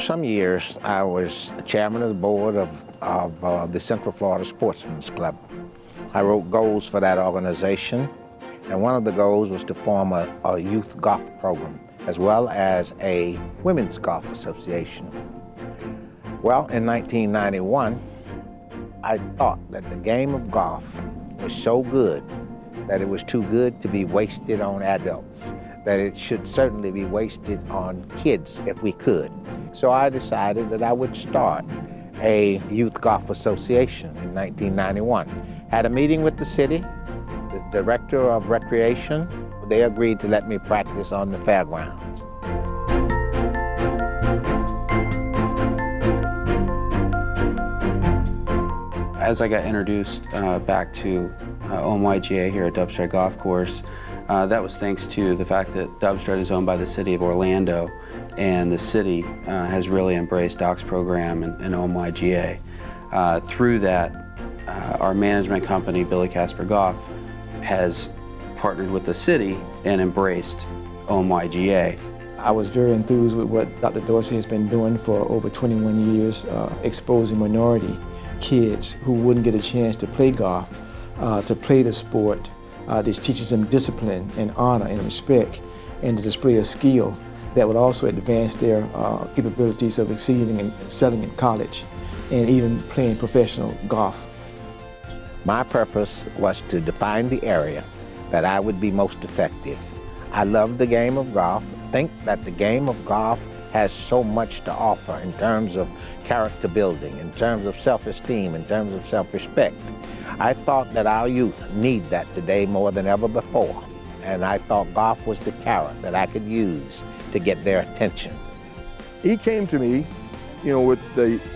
some years, I was chairman of the board of the Central Florida Sportsman's Club. I wrote goals for that organization, and one of the goals was to form a youth golf program, as well as a women's golf association. Well, in 1991, I thought that the game of golf was so good that it was too good to be wasted on adults, that it should certainly be wasted on kids if we could. So I decided that I would start a youth golf association in 1991. Had a meeting with the city, the director of recreation. They agreed to let me practice on the fairgrounds. As I got introduced back to OMYGA here at Dubstrad Golf Course, that was thanks to the fact that Dubstrad is owned by the city of Orlando, and the city has really embraced Doc's program and OMYGA. Through that, our management company, Billy Casper Golf, has partnered with the city and embraced OMYGA. I was very enthused with what Dr. Dorsey has been doing for over 21 years, exposing minority kids who wouldn't get a chance to play golf, to play the sport. This teaches them discipline and honor and respect, and to display a skill that would also advance their capabilities of exceeding and excelling in college and even playing professional golf. My purpose was to define the area that I would be most effective. I love the game of golf. I think that the game of golf has so much to offer in terms of character building, in terms of self-esteem, in terms of self-respect. I thought that our youth need that today more than ever before. And I thought golf was the carrot that I could use to get their attention. He came to me, with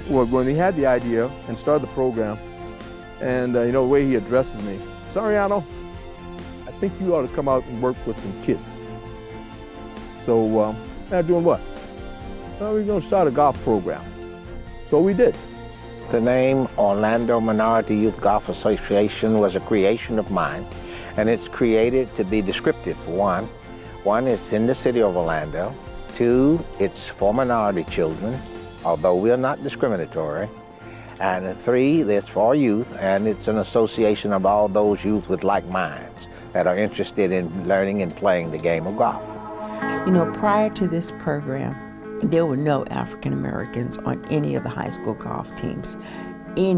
when he had the idea and started the program, and the way he addresses me, Soriano, I think you ought to come out and work with some kids. So, doing what? Well, we're going to start a golf program. So we did. The name Orlando Minority Youth Golf Association was a creation of mine, and it's created to be descriptive for one. One, it's in the city of Orlando. Two, it's for minority children, although we're not discriminatory. And three, it's for youth, and it's an association of all those youth with like minds that are interested in learning and playing the game of golf. Prior to this program, there were no African Americans on any of the high school golf teams, Then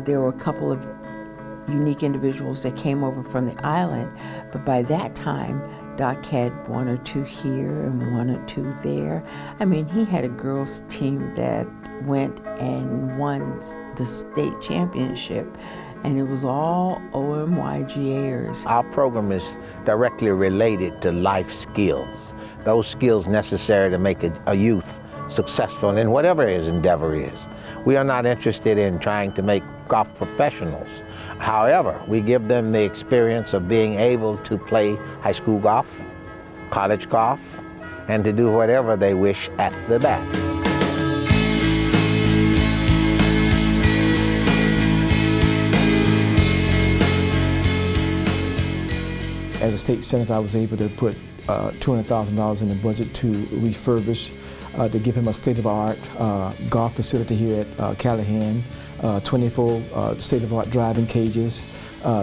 there were a couple of unique individuals that came over from the island, but by that time, Doc had one or two here and one or two there. He had a girls' team that went and won the state championship, and it was all OMYGAers. Our program is directly related to life skills, those skills necessary to make a youth successful in whatever his endeavor is. We are not interested in trying to make golf professionals. However, we give them the experience of being able to play high school golf, college golf, and to do whatever they wish at the bat. As a state senator, I was able to put $200,000 in the budget to refurbish, to give him a state-of-the-art golf facility here at Callahan, 24 state-of-the-art driving cages,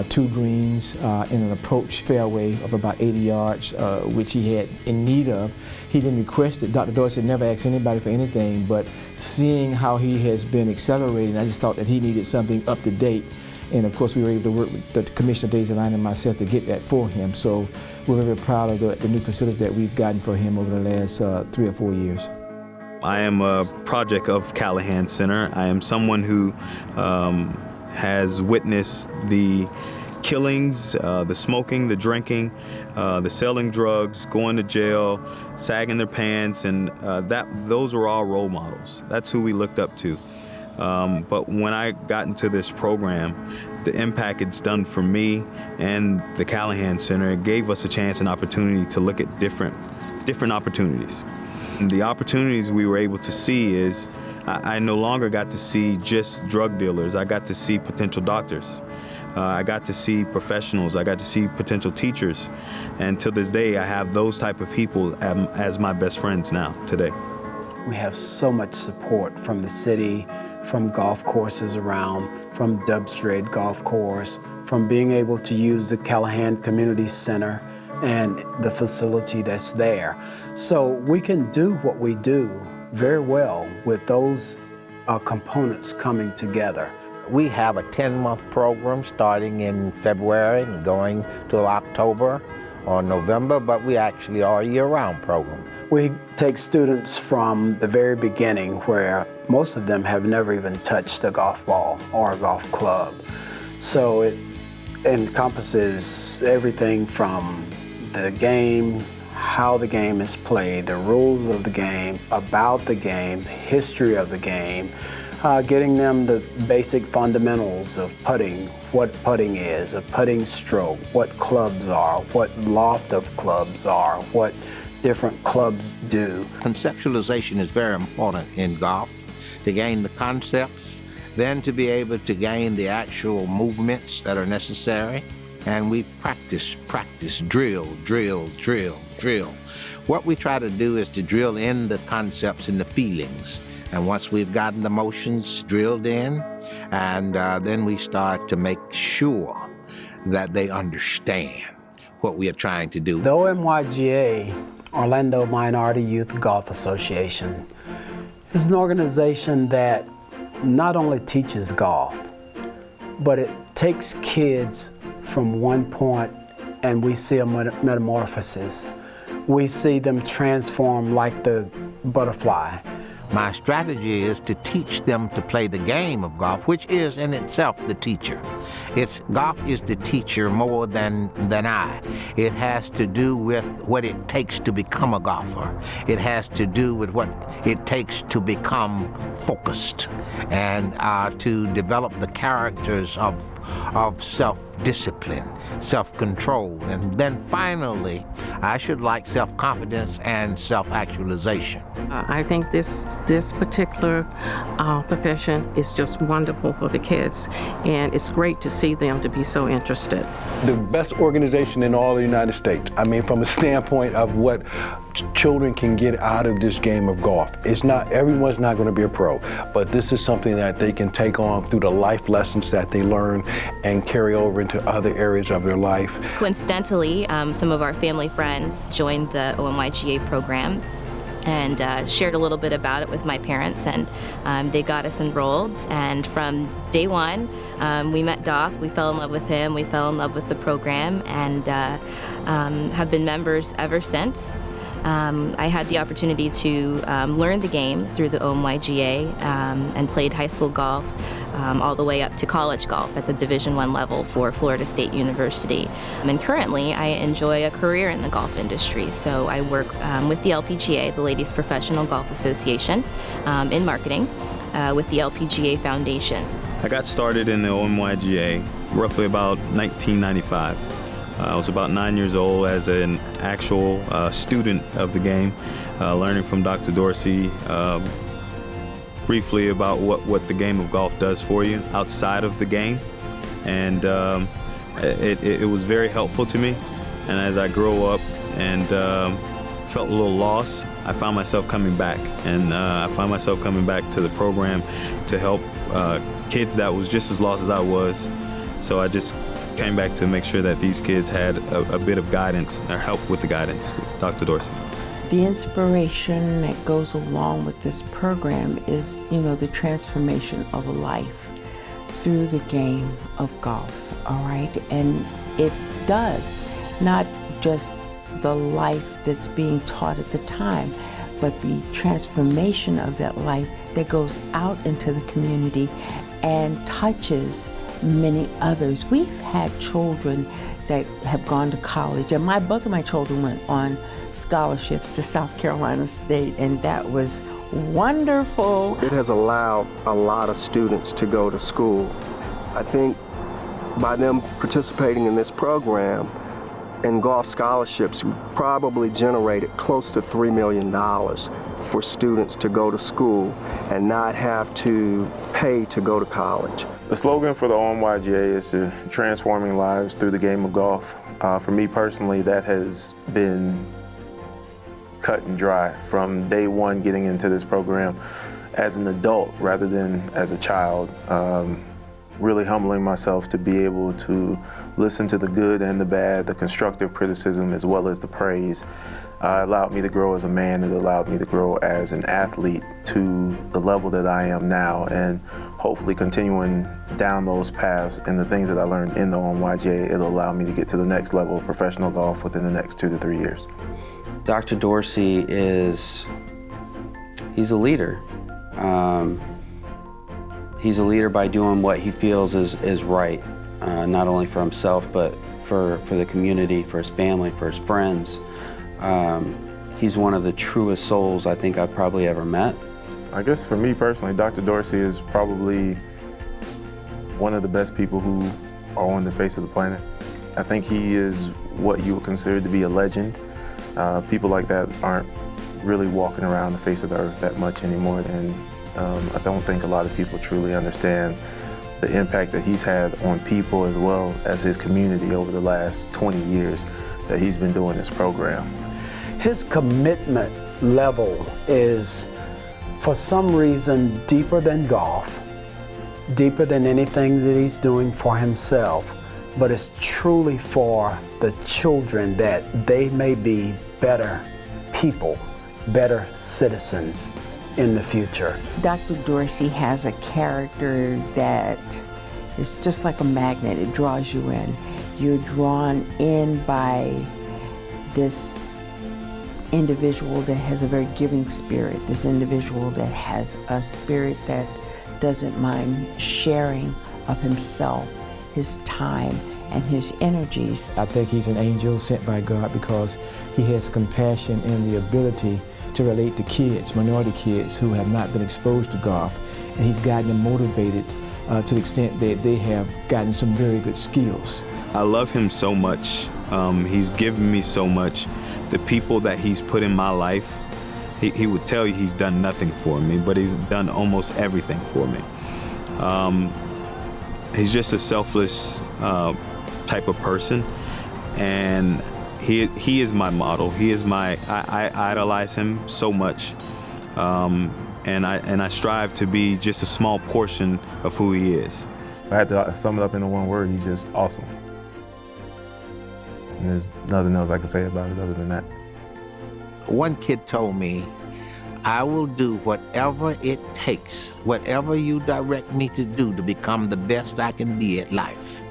2 greens, and an approach fairway of about 80 yards, which he had in need of. He didn't request it. Dr. Dorsey never asked anybody for anything, but seeing how he has been accelerating, I just thought that he needed something up to date. And of course, we were able to work with the Commissioner Daisy Line and myself to get that for him. So we're very proud of the new facility that we've gotten for him over the last 3 or 4 years. I am a project of Callahan Center. I am someone who has witnessed the killings, the smoking, the drinking, the selling drugs, going to jail, sagging their pants, and those were all role models. That's who we looked up to. But when I got into this program, the impact it's done for me and the Callahan Center, it gave us a chance and opportunity to look at different opportunities. And the opportunities we were able to see is I no longer got to see just drug dealers. I got to see potential doctors. I got to see professionals. I got to see potential teachers. And to this day, I have those type of people as my best friends now, today. We have so much support from the city, from golf courses around, from Dubstred Golf Course, from being able to use the Callahan Community Center and the facility that's there. So we can do what we do very well with those components coming together. We have a 10-month program starting in February and going till October or November, but we actually are a year-round program. We take students from the very beginning, where most of them have never even touched a golf ball or a golf club. So it encompasses everything from the game, how the game is played, the rules of the game, about the game, the history of the game, getting them the basic fundamentals of putting, what putting is, a putting stroke, what clubs are, what loft of clubs are, what different clubs do. Conceptualization is very important in golf, to gain the concepts, then to be able to gain the actual movements that are necessary. And we practice, drill. What we try to do is to drill in the concepts and the feelings. And once we've gotten the motions drilled in, and then we start to make sure that they understand what we are trying to do. The OMYGA, Orlando Minority Youth Golf Association, is an organization that not only teaches golf, but it takes kids from one point and we see a metamorphosis. We see them transform like the butterfly. My strategy is to teach them to play the game of golf, which is in itself the teacher. Golf is the teacher more than I. It has to do with what it takes to become a golfer. It has to do with what it takes to become focused and to develop the characters of self-discipline, self-control, and then finally, I should like self-confidence and self-actualization. I think this particular profession is just wonderful for the kids, and it's great to see them to be so interested. The best organization in all the United States. I mean, from a standpoint of what children can get out of this game of golf. Everyone's not going to be a pro, but this is something that they can take on through the life lessons that they learn and carry over into other areas of their life. Coincidentally, some of our family friends joined the OMYGA program and shared a little bit about it with my parents, and they got us enrolled. And from day one, we met Doc, we fell in love with him, we fell in love with the program, and have been members ever since. I had the opportunity to learn the game through the OMYGA and played high school golf all the way up to college golf at the Division I level for Florida State University. And currently, I enjoy a career in the golf industry. So I work with the LPGA, the Ladies Professional Golf Association, in marketing with the LPGA Foundation. I got started in the OMYGA roughly about 1995. I was about 9 years old as an actual student of the game, learning from Dr. Dorsey briefly about what the game of golf does for you outside of the game. And it was very helpful to me. And as I grew up and felt a little lost, I found myself coming back. And I found myself coming back to the program to help kids that was just as lost as I was. So I just came back to make sure that these kids had a bit of guidance or help with the guidance with Dr. Dorsey. The inspiration that goes along with this program is, the transformation of a life through the game of golf, all right? And it does, not just the life that's being taught at the time, but the transformation of that life that goes out into the community and touches many others. We've had children that have gone to college, and both of my children went on scholarships to South Carolina State, and that was wonderful. It has allowed a lot of students to go to school. I think by them participating in this program and golf scholarships, we've probably generated close to $3 million for students to go to school and not have to pay to go to college. The slogan for the OMYGA is to transforming lives through the game of golf. For me personally, that has been cut and dry from day one getting into this program as an adult rather than as a child. Really humbling myself to be able to listen to the good and the bad, the constructive criticism as well as the praise. Allowed me to grow as a man. It allowed me to grow as an athlete to the level that I am now, and hopefully continuing down those paths and the things that I learned in the OMYGA, it'll allow me to get to the next level of professional golf within the next 2 to 3 years. Dr. Dorsey he's a leader. He's a leader by doing what he feels is right, not only for himself, but for the community, for his family, for his friends. He's one of the truest souls I think I've probably ever met. I guess for me personally, Dr. Dorsey is probably one of the best people who are on the face of the planet. I think he is what you would consider to be a legend. People like that aren't really walking around the face of the earth that much anymore, and I don't think a lot of people truly understand the impact that he's had on people as well as his community over the last 20 years that he's been doing this program. His commitment level is, for some reason, deeper than golf, deeper than anything that he's doing for himself, but it's truly for the children that they may be better people, better citizens in the future. Dr. Dorsey has a character that is just like a magnet. It draws you in. You're drawn in by this individual that has a very giving spirit, this individual that has a spirit that doesn't mind sharing of himself, his time, and his energies. I think he's an angel sent by God because he has compassion and the ability to relate to kids, minority kids who have not been exposed to golf, and he's gotten them motivated to the extent that they have gotten some very good skills. I love him so much. He's given me so much. The people that he's put in my life, he would tell you he's done nothing for me, but he's done almost everything for me. He's just a selfless type of person, and he is my model. He is I idolize him so much, and I strive to be just a small portion of who he is. If I had to sum it up into one word, he's just awesome. And there's nothing else I can say about it other than that. One kid told me, I will do whatever it takes, whatever you direct me to do to become the best I can be at life.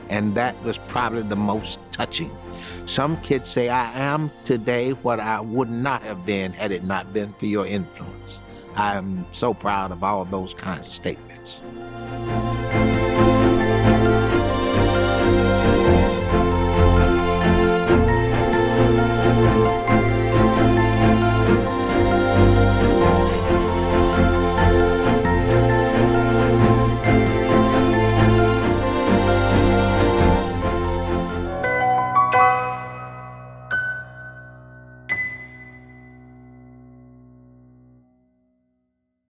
And that was probably the most touching. Some kids say, I am today what I would not have been had it not been for your influence. I am so proud of all those kinds of statements.